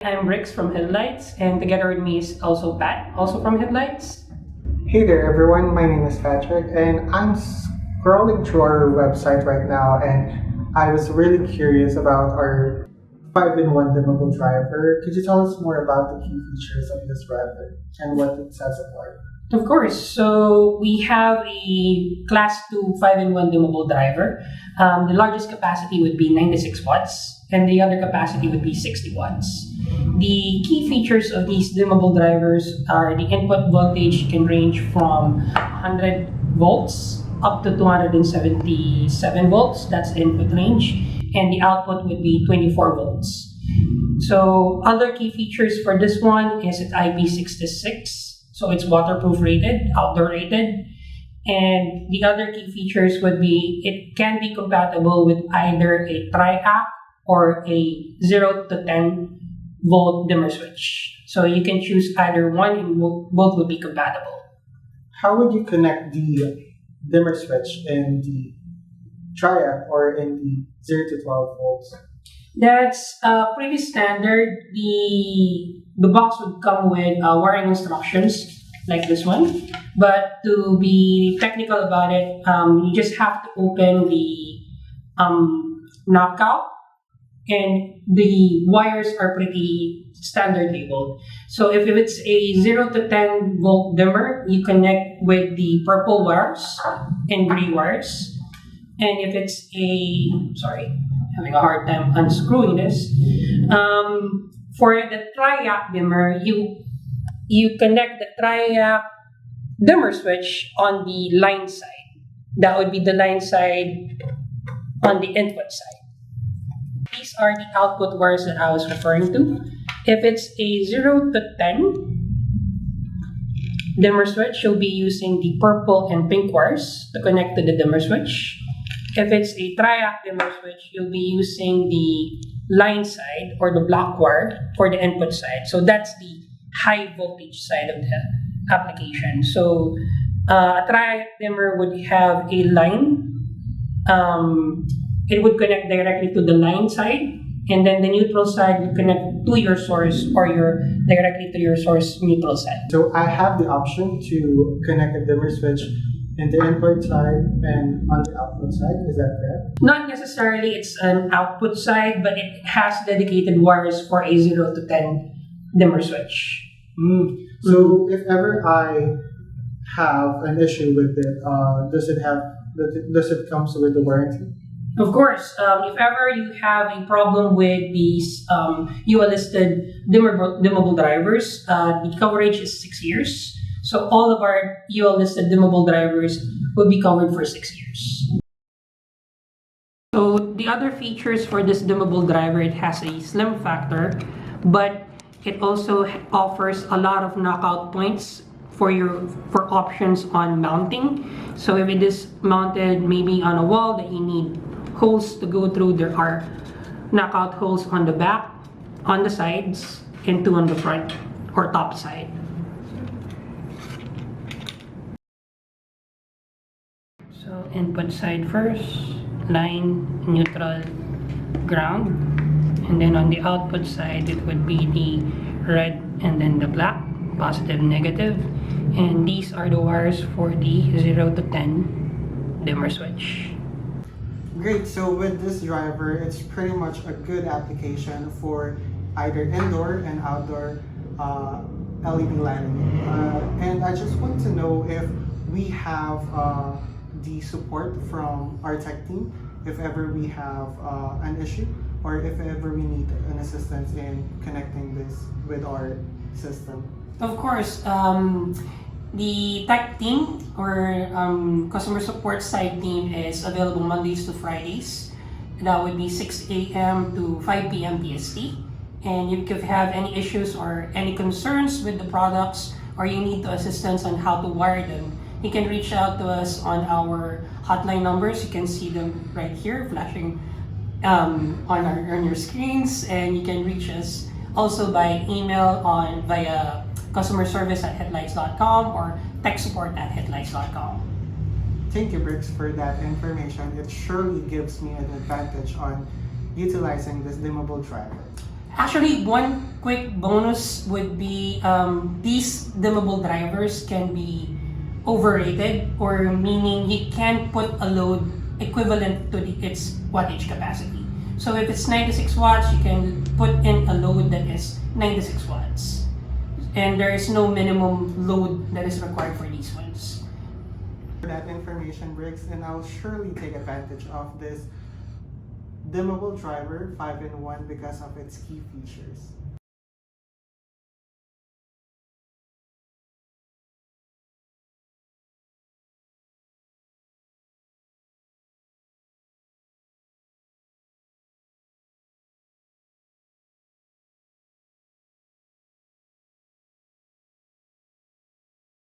I'm Rix from HitLights, and together with me is also Pat, also from HitLights. Hey there everyone, my name is Patrick and I'm scrolling through our website right now and I was really curious about our 5-in-1 dimmable driver. Could you tell us more about the key features of this driver and what it sets apart? Of course, so we have a Class 2 5-in-1 dimmable driver. The largest capacity would be 96 watts, and the other capacity would be 60 watts. The key features of these dimmable drivers are the input voltage can range from 100 volts up to 277 volts, that's the input range, and the output would be 24 volts. So other key features for this one is it's IP66, so it's waterproof rated, outdoor rated. And the other key features would be it can be compatible with either a triac or a 0 to 10 volt dimmer switch. So you can choose either one and both will be compatible. How would you connect the dimmer switch in the triac or in the 0 to 12 volts? That's pretty standard. The box would come with wiring instructions like this one, but to be technical about it, you just have to open the knockout, and the wires are pretty standard labeled. So if it's a 0 to 10 volt dimmer, you connect with the purple wires and gray wires. And if it's having a hard time unscrewing this. For the triac dimmer, you connect the triac dimmer switch on the line side. That would be the line side on the input side. These are the output wires that I was referring to. If it's a 0 to 10 dimmer switch, you'll be using the purple and pink wires to connect to the dimmer switch. If it's a triac dimmer switch, you'll be using the line side or the black wire for the input side. So that's the high voltage side of the application. So a triac dimmer would have a line. It would connect directly to the line side, and then the neutral side would connect to your source or directly to your source neutral side. So I have the option to connect a dimmer switch in the input side and on the output side, is that correct? Not necessarily it's an output side, but it has dedicated wires for a 0 to 10 dimmer switch. So if ever I have an issue with it, does it comes with the warranty? Of course, if ever you have a problem with these UL-listed dimmable drivers, the coverage is 6 years. So all of our UL-listed dimmable drivers will be covered for 6 years. So the other features for this dimmable driver, it has a slim factor, but it also offers a lot of knockout points for options on mounting. So if it is mounted maybe on a wall that you need holes to go through, there are knockout holes on the back, on the sides, and 2 on the front or top side. So input side first, line, neutral, ground, and then on the output side it would be the red and then the black, positive, negative, and these are the wires for the 0 to 10 dimmer switch. Great, so with this driver, it's pretty much a good application for either indoor and outdoor LED lighting. And I just want to know if we have the support from our tech team if ever we have an issue or if ever we need an assistance in connecting this with our system. Of course, the tech team or customer support side team is available Mondays to Fridays. That would be 6 a.m. to 5 p.m. PST. And if you have any issues or any concerns with the products or you need assistance on how to wire them, you can reach out to us on our hotline numbers. You can see them right here flashing on your screens, and you can reach us also by email via customer service at hitlights.com or tech support at hitlights.com. Thank you, Briggs, for that information. It surely gives me an advantage on utilizing this dimmable driver. Actually, one quick bonus would be these dimmable drivers can be overrated, or meaning you can put a load equivalent to its wattage capacity. So if it's 96 watts, you can put in a load that is 96 watts. And there is no minimum load that is required for these ones. That information, Briggs, and I'll surely take advantage of this dimmable driver 5-in-1 because of its key features.